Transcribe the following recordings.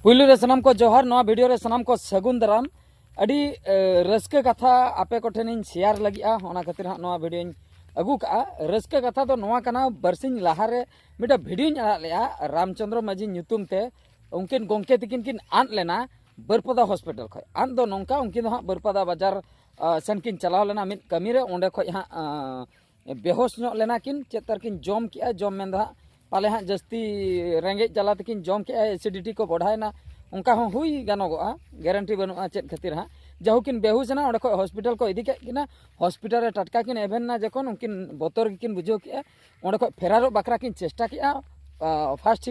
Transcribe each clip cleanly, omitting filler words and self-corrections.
पुलु रे सनाम को जोहार नवा वीडियो रे सनाम को सगुन दाराम अड़ी रस्के कथा आपे को ठेन शेयर लगिया होना खातिर हाँ नवा वीडियो अगू का रस्के कथा तो नवा कना बरसिन लहारे मिटा वीडियो आड़ा लेया रामचंद्र माझी ᱧᱩᱛᱩᱢ ते उनकिन गोंके तकिन किन आन लेना बरपदा हॉस्पिटल खय आन दो नोंका उनकिन हाँ बरपदा बाजार सन किन चलाव लेना मिट कमी रे ओंडे खय हाँ बेहोश ᱧᱚᱜ लेना किन चेतर किन जॉम किया जॉम में हाँ पाले हाँ जस्ती रेंगे जला तकिन जॉम के एसिडिटी को बढ़ाएना उनका हाँ हुई गानोगोआ गारंटी बनुआ चेत खातिर हाँ जहु किन बेहुसना ओंडे खय हॉस्पिटल को इदी किना हॉस्पिटल रे टटका किन एभेन ना जखन उनकिन बोतर किन बुझो के ओंडे खय फेरारो बकरा किन चेष्टा किया फर्स्ट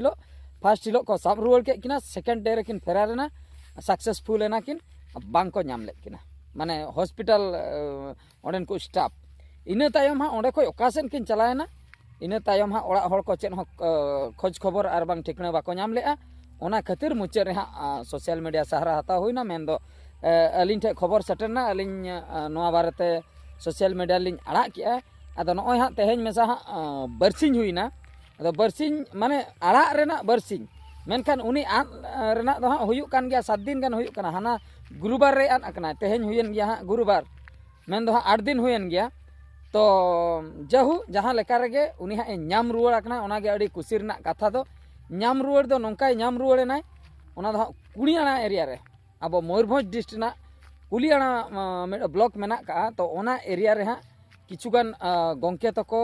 हिलो को साब रुआड़ के किना सेकेंड डे रे किन फेरारेना सक्सेसफुल एना किन बांग को नाम ले किना माने हॉस्पिटल ओंडेन को स्टाफ इना तायम हाँ ओंडे खय ओकासेन किन चलाएना इना तायम हाँ ओड़ा हड़ को चेन खोज खबर आर बांग ठिकना बाको नाम लेआ ओना खातिर मुचाद रे हाँ सोशल मीडिया सहारा हता हुईना मेन दो अलिन ठे खबर सेटरना अलिन नोआ बारेते सोशल मीडिया लिन आड़ा किया अदो नॉय हाँ तेहेñ मेसा हाँ बरसिñ हुईना अदो बरसिñ माने आड़ा रेना बरसिñ मेनखान उनी आन रेना दो हाँ हुयुक कान गया 7 दिन गान हुयुक काना हाना गुरुवार रे आन अकना तेहेñ हुयन गया हाँ गुरुवार मेन दो हाँ 8 दिन हुयन गया तो जहु जहाँ लेका रेगे उनी हाँ नाम रुआड़ अकना ओनागे अड़ी कुसी रेना कथा दो नाम रुआड़ दो नोंकाय नाम रुआड़ेनाय ओना दो हाँ कुड़ियाना एरिया रे अब मयूरभंज डिस्ट्रिक्ट ना कुलियाना मिड ब्लॉक मेना का तो ओना एरिया रे हाँ किछुगान गोंके तको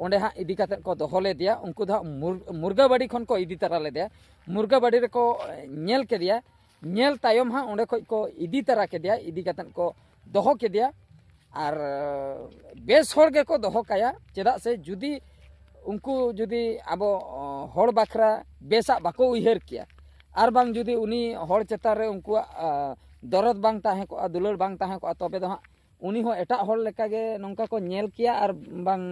ओंडे हाँ इदी काते को दोहले दिया उनको दा मुर्गाबाड़ी खन को इदी तरा ले दिया मुर्गाबाड़ी रे को नेल के दिया नेल तायम हाँ ओंडे खय को इदी तरा के दिया इदी काते को दोहो के दिया और बेस होड़ के को दोहो काया चेदा से जुदी उनको जुदी अब होड़ बाखरा बेसा बाको उइहर किया आर बांग जुदी उनी होड़ चेतार रे उनको दरद बांग ताहे को दुलर बांग ताहे को तबे दो हाँ उनी हो एटा होड़ लेका गे नोंका को नेल किया और बांग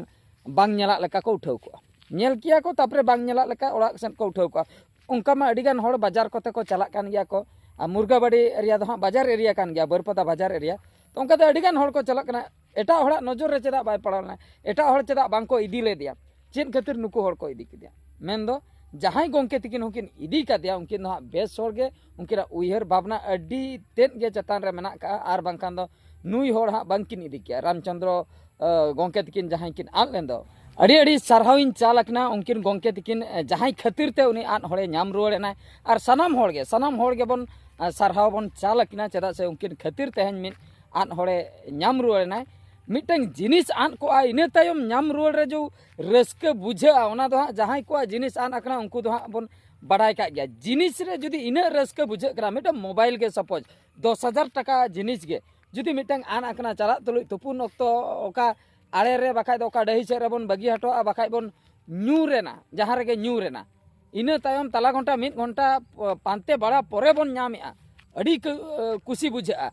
बांग नेला लेका को उठाव को नेल किया को तापरे बांग नेला लेका ओड़ा सेन को उठाव को उनका मा अडिगान होड़ बाजार कोते को चला कान गया को मुर्गाबाड़ी एरिया दो हाँ बाजार एरिया कान गया बरपदा बाजार एरिया तो उनका अडिगान होड़ को चला कना एटा होड़ा नजर रे चेदा बाय पड़ालना एटा होड़ चेदा बांग को इदी ले दिया चेन खातिर नुको होड़ को इदी किदिया मेन दो जहां गोंके तकिन हुकिन इदी का दिया उनकिन हाँ बेस होड़ गे उनकिन उइहर भावना अड्डी तेन गे चतान रे मेना का आर बांखान दो नुई होड़ हाँ बांकिन इदी किया रामचंद्र गोंके तकिन जहां किन आन लेन दो अड़ी अड़ी सारहाविन चालकना उनकिन गोंके तकिन जहां खातिर ते उनी आन होड़े नाम रुआड़ेना और सनाम होड़ गे बन सारहाव बन चालकना चेदा से उनकिन खातिर तेहेñ मिन आन होड़े नाम रुआड़ेना मिटंग जिनिस आन को इना तायम नाम रुआड़ रे जो रस्के बुझा ओना दो हाँ जहां को जिनिस आन अकना उनको दो हाँ बन बड़ाय का गया जिनिस रे जुदी इना रस्के बुझा करा मिटंग मोबाइल के सपोज 10,000 टका जिनिस गे जुदी मिटंग आन अकना चला तुलु तुपुन ओक्तो ओका आड़े रे बाखाय दो ओका डही से रे बन बगी हटो बाखाय बन न्यू रेना जहां रे न्यू रेना इना तायम तला घंटा 1 घंटा पांते बड़ा परे बन नामेआ अड़ी कुसी बुझा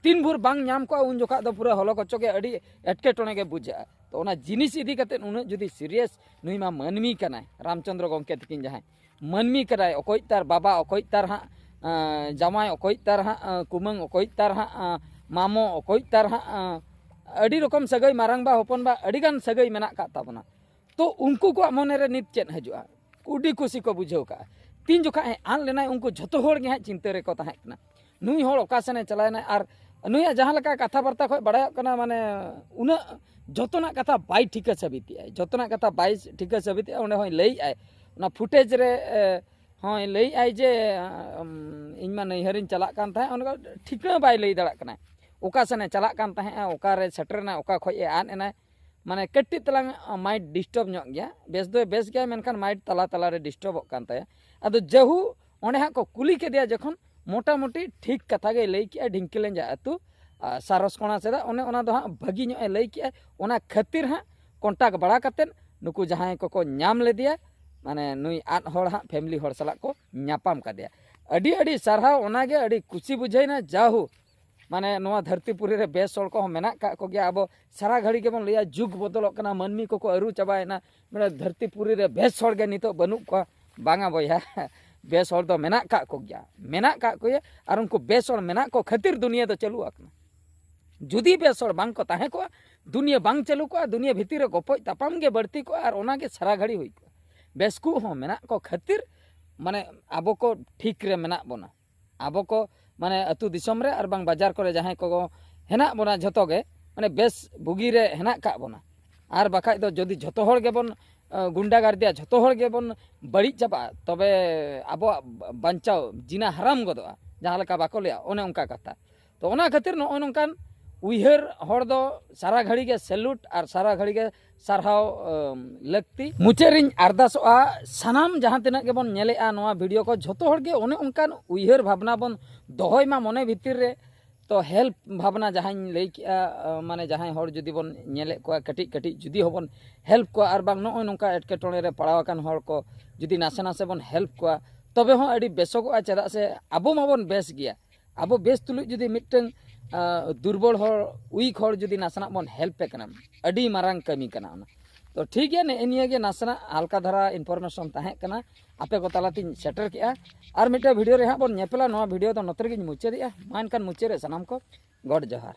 तीन भूर बांग नाम को उन जोखा दो पूरा हलो कच्चो के अड़ी एटके टोने के बुझा तो ओना जिनिस इदी कते उन जुदी सीरियस नुई मा मनमी कनाय रामचंद्र गोंके तकिन जहां मनमी कराय ओकोय तार बाबा ओकोय तार हाँ जामाय ओकोय तार हाँ कुमंग ओकोय तार हाँ मामो ओकोय तार हाँ अड़ी रकम सगई मारंगबा होपनबा अड़ीगान सगई मेना का ताबना तो उनको को मने रे नित चेन हजुआ कुडी खुशी को बुझाव का तीन जोखा आन लेना उनको झतो होड़ गे हाँ चिंता रे को ताहे कना नुई होड़ ओकासेने चलायना और नुया जहाँ लका कथा बार्ता खय बड़ा कना माने उना जतना कथा बाई ठीक साबित जतना कथा बाई ठीक साबित ओने होय लई आय ना फुटेज रे होय लई आय जे इन मा नैहरिन चला कान थाहे ओनका ठीक बाई लई दड़ा कना ओका सने चला कान थाहे ओका रे सेटरना ओका खय आन एना माने कट्टी तलांग माइट डिस्टर्ब ᱧᱚᱜ गया बेस दो बेस गया मेनखान माइट तला तला रे डिस्टर्ब कान ताया अदो जहु ओने हा को कुली के दिया जखन मोटामुटी ठीक कथा गे लई किया ढिंकलें जा अतु सारसकोणा सेदा ओने ओना दो हाँ भागी ᱧᱚᱜ लई किया ओना खातिर हाँ कॉन्टाक्ट बड़ा कतेन नुकु जहां को नाम ले दिया माने नुई आन होड़ हाँ फैमिली होड़ सला को नापाम का दिया अड़ी अड़ी सारहाव ओना गे अड़ी खुशी बुझाइना जाहु माने नोआ धरतीपुरी रे बेस होड़ को मेना का को गया अब सारा घड़ी के बन लिया जुग बदलक कना मनमी को अरु चबायना मेरा धरतीपुरी रे बेस होड़ गे नितो बनु को बांगा बया बेस होड़ दो मेना का को गया मेना का को और उनको बेस होड़ मेना को खातिर दुनिया तो चलू आकना जुदी बेस होड़ बांग को ताहे को दुनिया बांग चलू को दुनिया भीतर गोपoj तापाम गे बढ़ती को और ओना गे सारा घड़ी हुई को बेस को हो मेना को खातिर माने आबो को ठीक रे मेना बोना आबो को माने अतु दिसम रे और बांग बाजार करे जहां को हेना बोना झतो गे माने बेस बुगी रे हेना का बोना और बाखा दो जदि झतो हर गे बोन गुंडागार्दिया झतो हर गे बोन बड़ी चाबा तबे आबो बांचाओ जिना हराम गदोआ जहां लका बाको लिया ओने उनका कथा तो ओना खातिर नो नोंकान उइहर हर दो सारा घड़ी के सैल्यूट और सारा घड़ी के सारहाव लगती मुचेरिन अरदासोआ सानाम जहां तिना के बन नेलेआ नोआ वीडियो को झतो हर गे ओने उनकान उइहर भावना बन दोहय मा मने भीतर रे तो हेल्प भावना जहां लई किया माने जहां हर जुदी बन नेले को कटी कटी जुदी होबन हेल्प को और बांग नो नोंका एटकेटोणे रे पड़ावकान हर को जुदी नासे नासे बन हेल्प को तबे हो अडी बेसोगोआ चेदा से आबो माबन बेस गया आबो बेस तुलु जुदी मिटन दुर्बल हर उइक हर जुदी नासना बन हेल्प कना अडी मारांग कमी कना तो ठीक है ने निये गे नासना हल्का धारा इनफॉरमेशन ताहे कना आपे को तालाती सेटर किया और मिटे वीडियो रे हां बन नेपेला नोआ वीडियो तो नतरे गिन मुचे दिया मान कान मुचे रे सनाम को गॉड जोहार।